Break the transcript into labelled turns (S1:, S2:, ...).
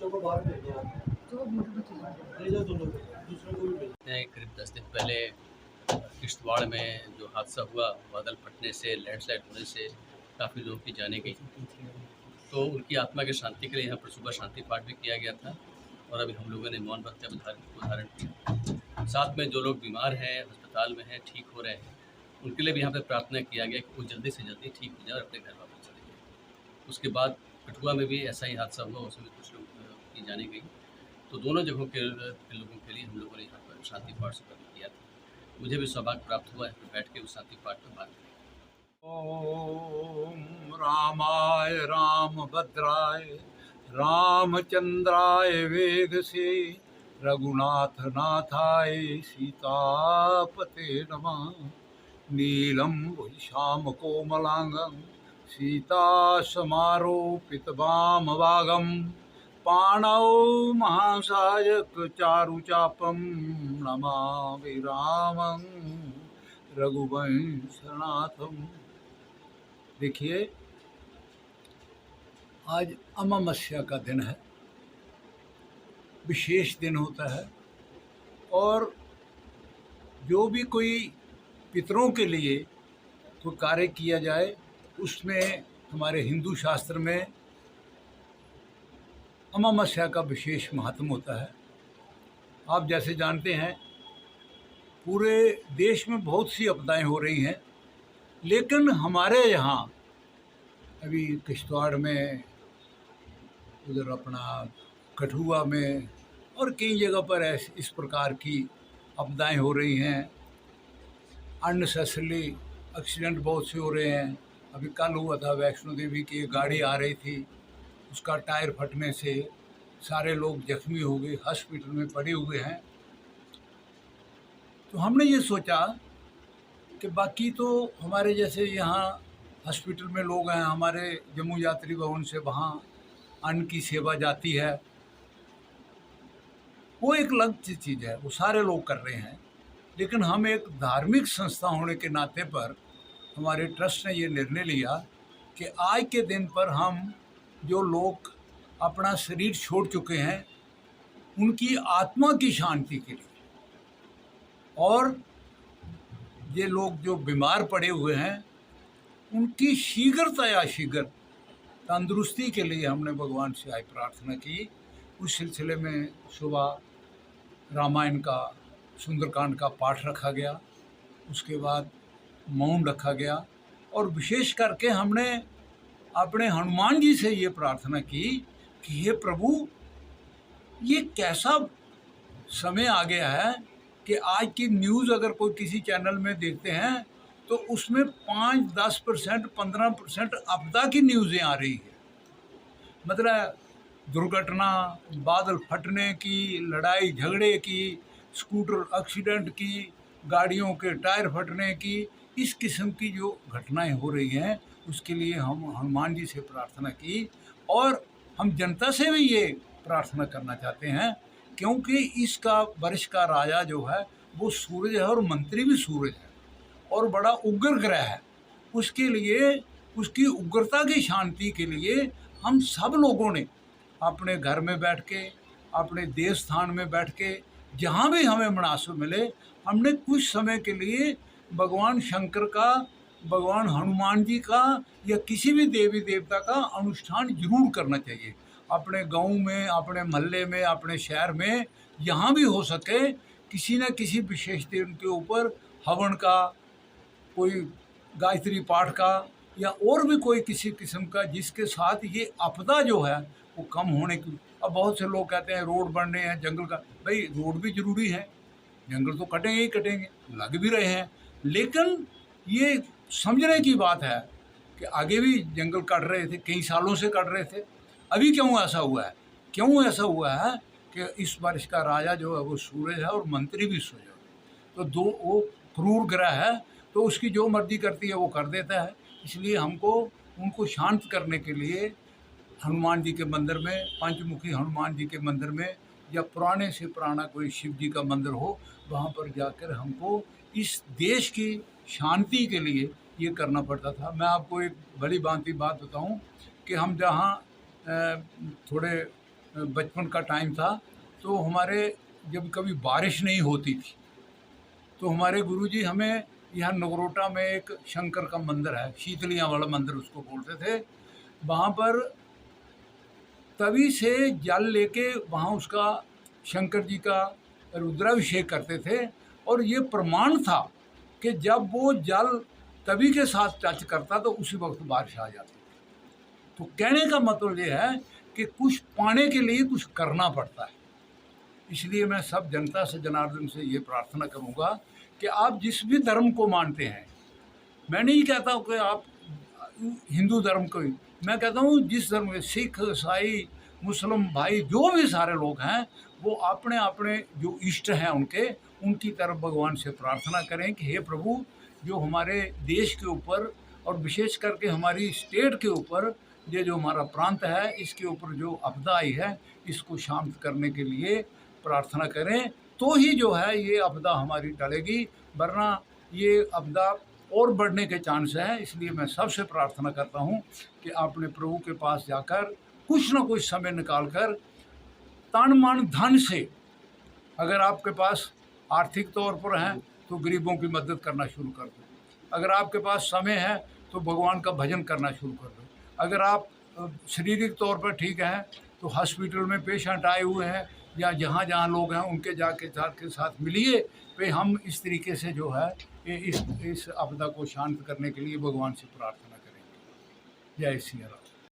S1: करीब 10 दिन पहले किश्तवाड़ में जो हादसा हुआ, बादल फटने से, लैंडस्लाइड होने से काफ़ी लोगों की जानें गई, तो उनकी आत्मा की शांति के लिए यहाँ पर सुबह शांति पाठ भी किया गया था और अभी हम लोगों ने मौन व्रत धारण किया। साथ में जो लोग बीमार हैं, अस्पताल में हैं, ठीक हो रहे हैं, उनके लिए भी यहाँ पर प्रार्थना किया गया कि वो जल्दी से जल्दी ठीक हो जाए और अपने घर वापस चले जाए। उसके बाद कठुआ में भी ऐसा ही हादसा हुआ, उसमें कुछ लोग की जाने गई, तो दोनों जगहों के लोगों के लिए हम लोगों ने यहाँ पर शांति पाठ सुबह भी किया था। मुझे भी सौभाग्य प्राप्त हुआ है कि बैठ के उस शांति पाठ में बात करें।
S2: ओम रामाय रामभद्राय रामचंद्राय वेगसे रघुनाथ नाथाय सीतापते नमः। नीलम वैशाम कोमलांगं सीता समारोपितवामभागं पाणौ महासायक चारुचापं नमामि रामं रघुवंशनाथम। देखिए, आज अमावस्या का दिन है, विशेष दिन होता है और जो भी कोई पितरों के लिए कोई कार्य किया जाए उसमें हमारे हिंदू शास्त्र में अमावस्या का विशेष महत्व होता है। आप जैसे जानते हैं, पूरे देश में बहुत सी आपदाएं हो रही हैं, लेकिन हमारे यहाँ अभी किश्तवाड़ में, उधर अपना कठुआ में और कई जगह पर इस प्रकार की आपदाएं हो रही हैं। अननेसेसरली एक्सीडेंट बहुत से हो रहे हैं। अभी कल हुआ था वैष्णो देवी की, एक गाड़ी आ रही थी, उसका टायर फटने से सारे लोग जख्मी हो गए, हॉस्पिटल में पड़े हुए हैं। तो हमने ये सोचा कि बाकी तो हमारे जैसे यहाँ हॉस्पिटल में लोग हैं, हमारे जम्मू यात्री भवन से वहाँ अन्न की सेवा जाती है, वो एक अलग चीज़ है, वो सारे लोग कर रहे हैं। लेकिन हम एक धार्मिक संस्था होने के नाते पर हमारे ट्रस्ट ने ये निर्णय लिया कि आज के दिन पर हम जो लोग अपना शरीर छोड़ चुके हैं उनकी आत्मा की शांति के लिए, और ये लोग जो बीमार पड़े हुए हैं उनकी शीघ्र तंदुरुस्ती के लिए हमने भगवान से आज प्रार्थना की। उस सिलसिले में सुबह रामायण का, सुंदरकांड का पाठ रखा गया, उसके बाद मौन रखा गया और विशेष करके हमने अपने हनुमान जी से ये प्रार्थना की कि हे प्रभु, ये कैसा समय आ गया है कि आज की न्यूज़ अगर कोई किसी चैनल में देखते हैं तो उसमें 5-10%, 15% आपदा की न्यूज़ें आ रही है। मतलब दुर्घटना, बादल फटने की, लड़ाई झगड़े की, स्कूटर एक्सीडेंट की, गाड़ियों के टायर फटने की, इस किस्म की जो घटनाएं हो रही हैं उसके लिए हम हनुमान जी से प्रार्थना की। और हम जनता से भी ये प्रार्थना करना चाहते हैं, क्योंकि इसका वर्ष का राजा जो है वो सूरज है और मंत्री भी सूरज है और बड़ा उग्र ग्रह है। उसके लिए, उसकी उग्रता की शांति के लिए हम सब लोगों ने अपने घर में बैठ के, अपने देव स्थान में बैठ के, जहाँ भी हमें मुनासिब मिले, हमने कुछ समय के लिए भगवान शंकर का, भगवान हनुमान जी का या किसी भी देवी देवता का अनुष्ठान जरूर करना चाहिए। अपने गांव में, अपने मोहल्ले में, अपने शहर में, यहाँ भी हो सके किसी न किसी विशेष दिन के ऊपर हवन का, कोई गायत्री पाठ का या और भी कोई किसी किस्म का, जिसके साथ ये आपदा जो है वो कम होने की। अब बहुत से लोग कहते हैं रोड बनने हैं, जंगल का, भाई रोड भी ज़रूरी है, जंगल तो कटेंगे ही कटेंगे, लग भी रहे हैं, लेकिन ये समझने की बात है कि आगे भी जंगल कट रहे थे, कई सालों से कट रहे थे, अभी क्यों ऐसा हुआ है? क्यों ऐसा हुआ है कि इस वर्ष का राजा जो है वो सूरज है और मंत्री भी सूरज है। तो दो, वो क्रूर ग्रह है, तो उसकी जो मर्जी करती है वो कर देता है। इसलिए हमको उनको शांत करने के लिए हनुमान जी के मंदिर में, पंचमुखी हनुमान जी के मंदिर में, या पुराने से पुराना कोई शिव जी का मंदिर हो, वहाँ पर जाकर हमको इस देश की शांति के लिए ये करना पड़ता था। मैं आपको एक भली भांति बात बताऊं कि हम जहाँ थोड़े बचपन का टाइम था, तो हमारे जब कभी बारिश नहीं होती थी तो हमारे गुरुजी हमें यहाँ नगरोटा में एक शंकर का मंदिर है, शीतलियाँ वाला मंदिर उसको बोलते थे, वहाँ पर तवी से जल लेके वहाँ उसका शंकर जी का रुद्राभिषेक करते थे। और ये प्रमाण था कि जब वो जल तवी के साथ टच करता तो उसी वक्त बारिश आ जाती। तो कहने का मतलब ये है कि कुछ पाने के लिए कुछ करना पड़ता है। इसलिए मैं सब जनता से, जनार्दन से ये प्रार्थना करूँगा कि आप जिस भी धर्म को मानते हैं, मैं नहीं कहता हूँ कि आप हिंदू धर्म को, मैं कहता हूँ जिस धर्म के, सिख, ईसाई, मुस्लिम भाई जो भी सारे लोग हैं, वो अपने अपने जो इष्ट हैं उनकी तरफ भगवान से प्रार्थना करें कि हे प्रभु, जो हमारे देश के ऊपर और विशेष करके हमारी स्टेट के ऊपर, ये जो हमारा प्रांत है, इसके ऊपर जो आपदा आई है, इसको शांत करने के लिए प्रार्थना करें, तो ही जो है ये आपदा हमारी टलेगी, वरना ये आपदा और बढ़ने के चांस है। इसलिए मैं सबसे प्रार्थना करता हूँ कि आपने प्रभु के पास जाकर कुछ ना कुछ समय निकाल कर तन मन धन से, अगर आपके पास आर्थिक तौर पर हैं तो गरीबों की मदद करना शुरू कर दो, अगर आपके पास समय है तो भगवान का भजन करना शुरू कर दो, अगर आप शारीरिक तौर पर ठीक हैं तो हॉस्पिटल में पेशेंट आए हुए हैं या जहाँ जहाँ लोग हैं उनके जाके के साथ मिलिए, पे हम इस तरीके से जो है इस आपदा को शांत करने के लिए भगवान से प्रार्थना करेंगे। जय श्री राम।